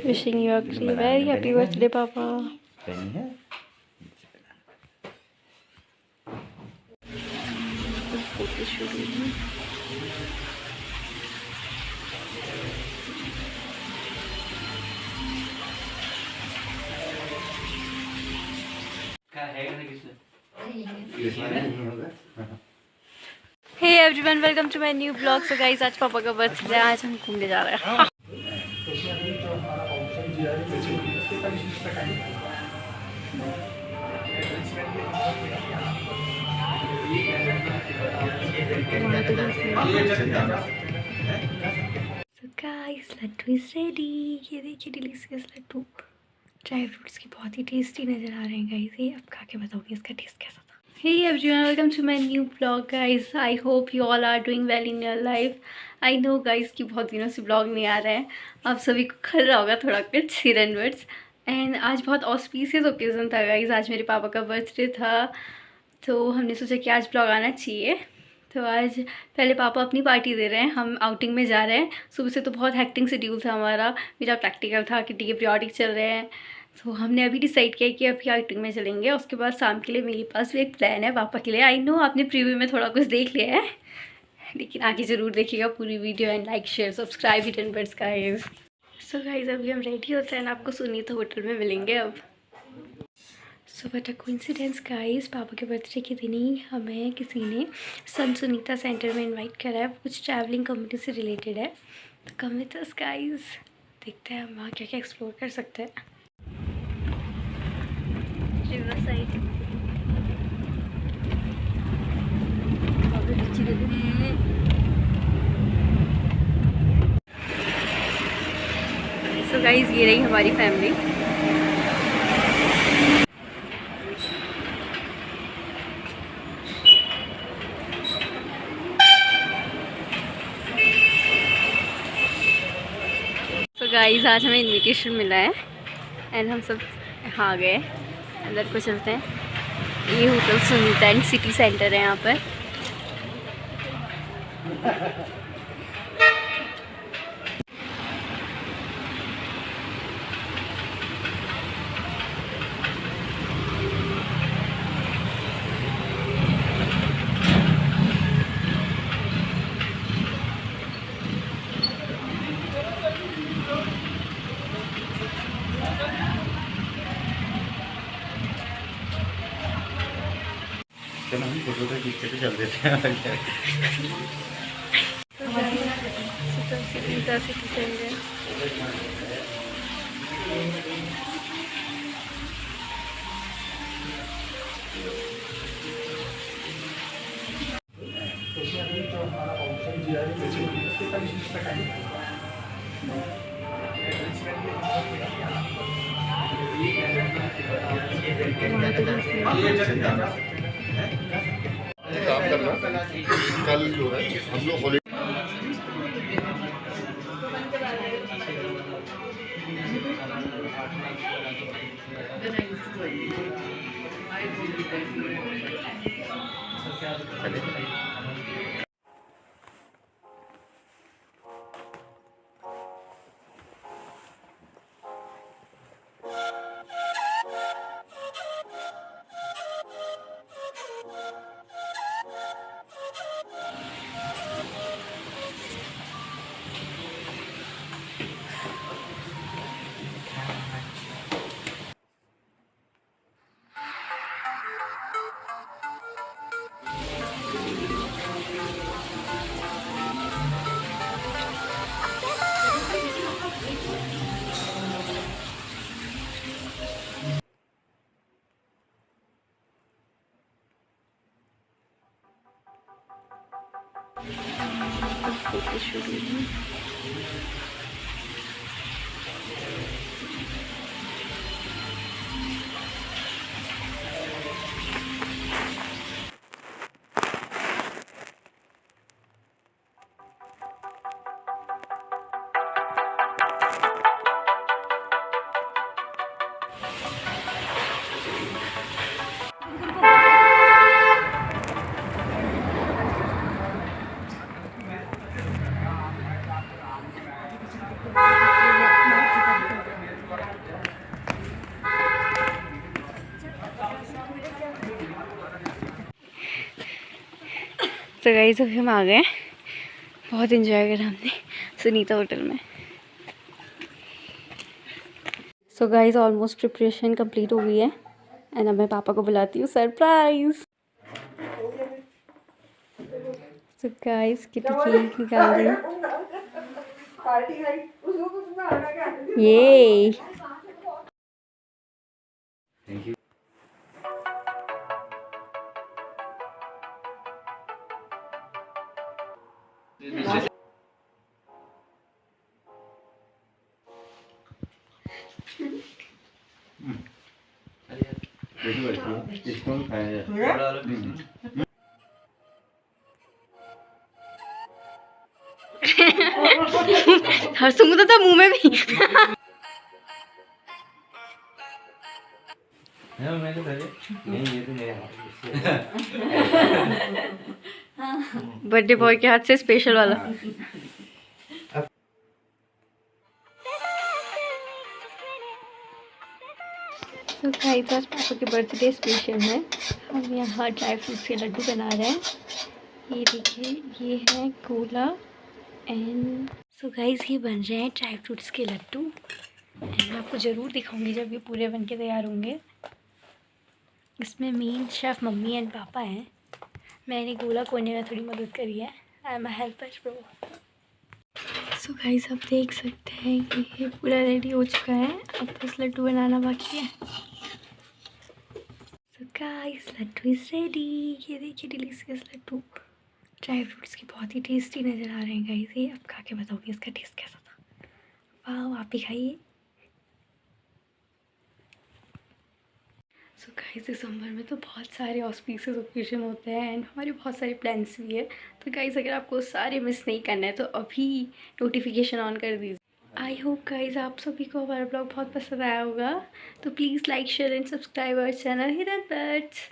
Wishing you a very happy birthday, Papa. Photo shoot. Hey everyone, welcome to my new vlog. So guys, आज पापा का birthday है, आज हम घूमने जा रहे हैं. So guys, Laddu is ready. ये देखिए डिलीशियस लड्डू, ड्राई फ्रूट्स की बहुत ही टेस्टी नज़र आ रहे हैं गाइस. ये अब खा के बताऊँगी इसका टेस्ट कैसा था. Hey everyone, welcome to my new vlog guys. I hope you all are doing well in your life. I know guys कि बहुत दिनों से vlog नहीं आ रहा है, आप सभी को खल रहा होगा थोड़ा कुछ सिर एंड वर्ड्स. एंड आज बहुत ऑस्पिशियस ओकेज़न था गाइस. आज मेरे पापा का बर्थडे था, तो हमने सोचा कि आज vlog आना चाहिए. तो आज पहले पापा अपनी पार्टी दे रहे हैं, हम आउटिंग में जा रहे हैं. सुबह से तो बहुत हेक्टिंग शेड्यूल था हमारा, मेरा प्रैक्टिकल था कि टीके पीरियोडिक चल रहे हैं. तो हमने अभी डिसाइड किया कि अभी आउटिंग में चलेंगे. उसके बाद शाम के लिए मेरे पास भी एक प्लान है पापा के लिए. आई नो आपने प्रीव्यू में थोड़ा कुछ देख लिया है, लेकिन आगे ज़रूर देखिएगा पूरी video. And like share subscribe hit and bats guys. So guys अभी हम रेडी होते हैं, आपको सुनीत होटल में मिलेंगे अब. So but a coincidence guys, पापा के बर्थडे के दिन ही हमें किसी ने सन सुनीता सेंटर में इन्वाइट करा है. कुछ ट्रैवलिंग कंपनी से रिलेटेड है. तो कम विद अस गाइस, देखते हैं हम वहाँ क्या क्या एक्सप्लोर कर सकते हैं. रिवर साइड सो गाइस ये रही हमारी फैमिली. सो गाइस आज हमें इनविटेशन मिला है एंड हम सब यहाँ आ गए. अंदर को चलते हैं. ये hotel Sunita and city centre है यहाँ पर. हम फोटो तो खींच के चल देते हैं. सिटी सेंटर काम करना कल जो है हम लोग हॉलीडे. Photo shoot. तो गाइस अभी हम आ गए, बहुत इंजॉय करा हमने सुनीता होटल में। So guys almost preparation complete हो गई है एंड अब मैं पापा को बुलाती हूँ सरप्राइज। सो गाइस कितनी केक निकाल रही है ये। Thank you. इसको खाया हर सूंघता था मुंह में भी। बर्थडे बॉय के हाथ से स्पेशल वाला। तो गाइस आज पापा के बर्थडे स्पेशल है, हम यहाँ ड्राई फ्रूट्स के लड्डू बना रहे हैं। ये देखिए ये है गोला एंड सो गाइस ये बन रहे हैं ड्राई फ्रूट्स के लड्डू एंड मैं आपको ज़रूर दिखाऊंगी जब ये पूरे बन के तैयार होंगे। इसमें मेन शेफ़ मम्मी एंड पापा हैं, मैंने गोला कोने में थोड़ी मदद करी है, I am a helper bro. So guys आप देख सकते हैं कि ये पूरा रेडी हो चुका है, अब बस लड्डू बनाना बाकी है। So guys laddoo is ready, ये देखिए डिलीशियस लड्डू ड्राई फ्रूट्स की बहुत ही टेस्टी नज़र आ रहे हैं गाइस। ये अब खा के बताऊँगी इसका टेस्ट कैसा था। वाह आप भी खाइए। सो गाइस दिसंबर में तो बहुत सारे ऑस्पिशियस ओकेजन होते हैं एंड हमारे बहुत सारे प्लान्स भी है। तो गाइस अगर आपको सारे मिस नहीं करना है तो अभी नोटिफिकेशन ऑन कर दीजिए। आई होप गाइस आप सभी को हमारा ब्लॉग बहुत पसंद आया होगा, तो please like share and subscribe our channel hidden pets.